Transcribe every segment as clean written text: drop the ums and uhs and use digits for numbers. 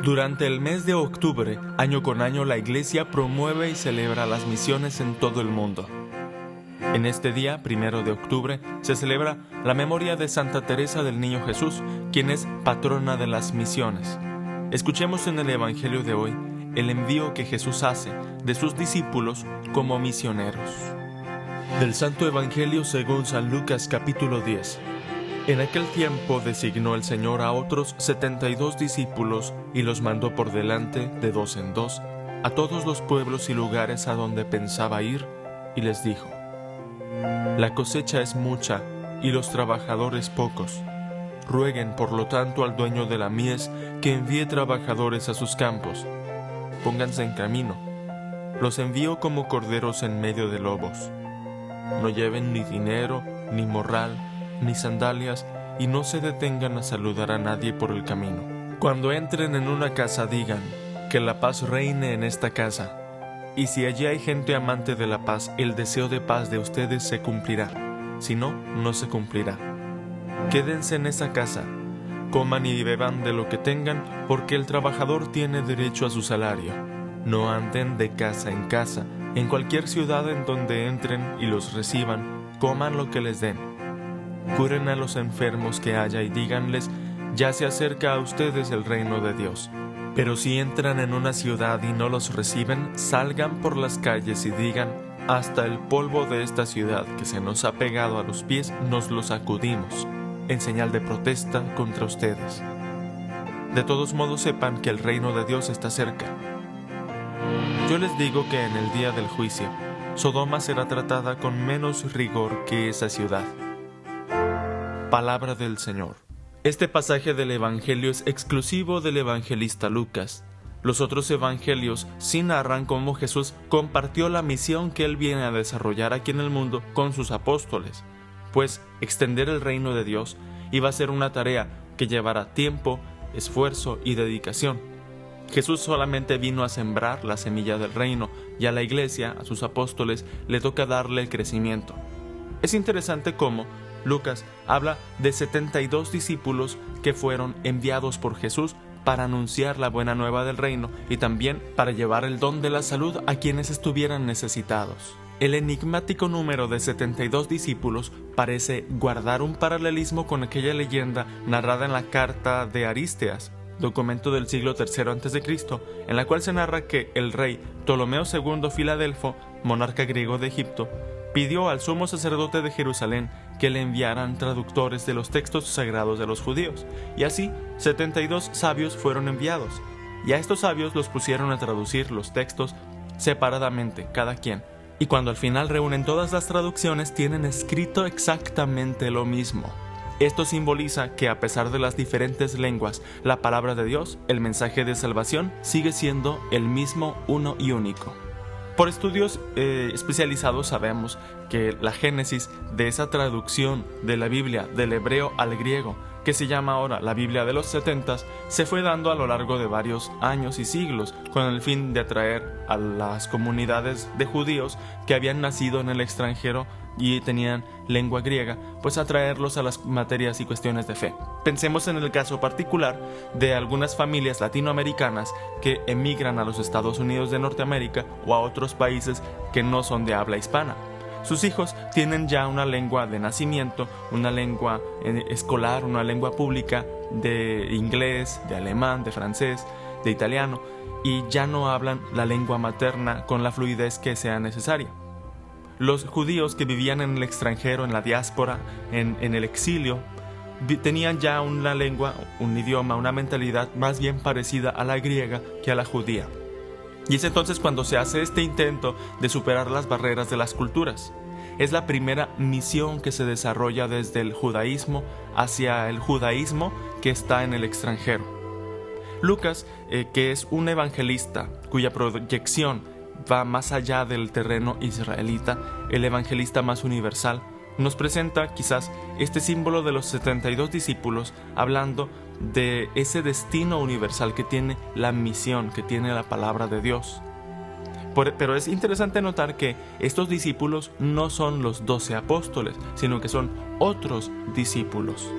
Durante el mes de octubre, año con año, la Iglesia promueve y celebra las misiones en todo el mundo. En este día, 1 de octubre, se celebra la memoria de Santa Teresa del Niño Jesús, quien es patrona de las misiones. Escuchemos en el Evangelio de hoy el envío que Jesús hace de sus discípulos como misioneros. Del Santo Evangelio según San Lucas capítulo 10. En aquel tiempo designó el Señor a otros 72 discípulos y los mandó por delante de 2 en 2 a todos los pueblos y lugares a donde pensaba ir, y les dijo: La cosecha es mucha y los trabajadores pocos. Rueguen por lo tanto al dueño de la mies que envíe trabajadores a sus campos. Pónganse en camino. Los envío como corderos en medio de lobos. No lleven ni dinero, ni morral, ni sandalias, y no se detengan a saludar a nadie por el camino. Cuando entren en una casa digan: que la paz reine en esta casa. Y si allí hay gente amante de la paz, el deseo de paz de ustedes se cumplirá. Si no, no se cumplirá. Quédense en esa casa, coman y beban de lo que tengan, porque el trabajador tiene derecho a su salario. No anden de casa en casa. En cualquier ciudad en donde entren y los reciban, coman lo que les den. Curen a los enfermos que haya y díganles: ya se acerca a ustedes el reino de Dios. Pero si entran en una ciudad y no los reciben, salgan por las calles y digan: hasta el polvo de esta ciudad que se nos ha pegado a los pies nos lo sacudimos, en señal de protesta contra ustedes. De todos modos sepan que el reino de Dios está cerca. Yo les digo que en el día del juicio, Sodoma será tratada con menos rigor que esa ciudad. Palabra del Señor. Este pasaje del Evangelio es exclusivo del evangelista Lucas. Los otros evangelios sí narran cómo Jesús compartió la misión que él viene a desarrollar aquí en el mundo con sus apóstoles, pues extender el reino de Dios iba a ser una tarea que llevará tiempo, esfuerzo y dedicación. Jesús solamente vino a sembrar la semilla del reino, y a la Iglesia, a sus apóstoles, le toca darle el crecimiento. Es interesante cómo Lucas habla de 72 discípulos que fueron enviados por Jesús para anunciar la buena nueva del reino y también para llevar el don de la salud a quienes estuvieran necesitados. El enigmático número de 72 discípulos parece guardar un paralelismo con aquella leyenda narrada en la carta de Arísteas, documento del siglo III a.C., en la cual se narra que el rey Ptolomeo II Filadelfo, monarca griego de Egipto, pidió al sumo sacerdote de Jerusalén que le enviaran traductores de los textos sagrados de los judíos, y así 72 sabios fueron enviados, y a estos sabios los pusieron a traducir los textos separadamente, cada quien, y cuando al final reúnen todas las traducciones tienen escrito exactamente lo mismo. Esto simboliza que a pesar de las diferentes lenguas, la palabra de Dios, el mensaje de salvación, sigue siendo el mismo, uno y único. Por estudios especializados sabemos que la génesis de esa traducción de la Biblia del hebreo al griego, que se llama ahora la Biblia de los 70, se fue dando a lo largo de varios años y siglos con el fin de atraer a las comunidades de judíos que habían nacido en el extranjero y tenían lengua griega, pues atraerlos a las materias y cuestiones de fe. Pensemos en el caso particular de algunas familias latinoamericanas que emigran a los Estados Unidos de Norteamérica o a otros países que no son de habla hispana. Sus hijos tienen ya una lengua de nacimiento, una lengua escolar, una lengua pública de inglés, de alemán, de francés, de italiano, y ya no hablan la lengua materna con la fluidez que sea necesaria. Los judíos que vivían en el extranjero, en la diáspora, en el exilio, tenían ya una lengua, un idioma, una mentalidad más bien parecida a la griega que a la judía. Y es entonces cuando se hace este intento de superar las barreras de las culturas. Es la primera misión que se desarrolla desde el judaísmo hacia el judaísmo que está en el extranjero. Lucas, que es un evangelista cuya proyección va más allá del terreno israelita, el evangelista más universal, nos presenta quizás este símbolo de los 72 discípulos hablando de ese destino universal que tiene la misión, que tiene la palabra de Dios. Pero es interesante notar que estos discípulos no son los 12 apóstoles, sino que son otros discípulos.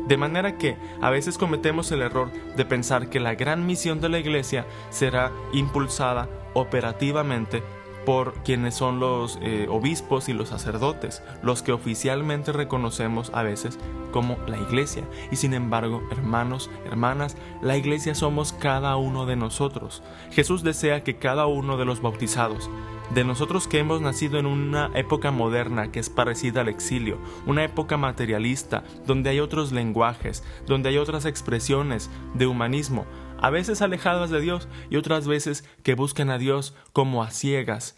De manera que a veces cometemos el error de pensar que la gran misión de la Iglesia será impulsada operativamente por quienes son los obispos y los sacerdotes, los que oficialmente reconocemos a veces como la Iglesia. Y sin embargo, hermanos, hermanas, la Iglesia somos cada uno de nosotros. Jesús desea que cada uno de los bautizados, de nosotros que hemos nacido en una época moderna que es parecida al exilio, una época materialista, donde hay otros lenguajes, donde hay otras expresiones de humanismo, a veces alejadas de Dios y otras veces que buscan a Dios como a ciegas.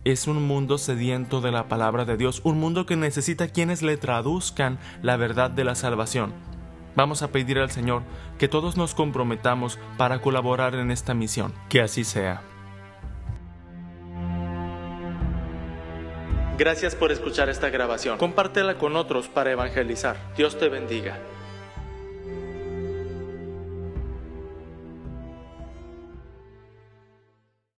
Es un mundo sediento de la palabra de Dios, un mundo que necesita quienes le traduzcan la verdad de la salvación. Vamos a pedir al Señor que todos nos comprometamos para colaborar en esta misión. Que así sea. Gracias por escuchar esta grabación. Compártela con otros para evangelizar. Dios te bendiga.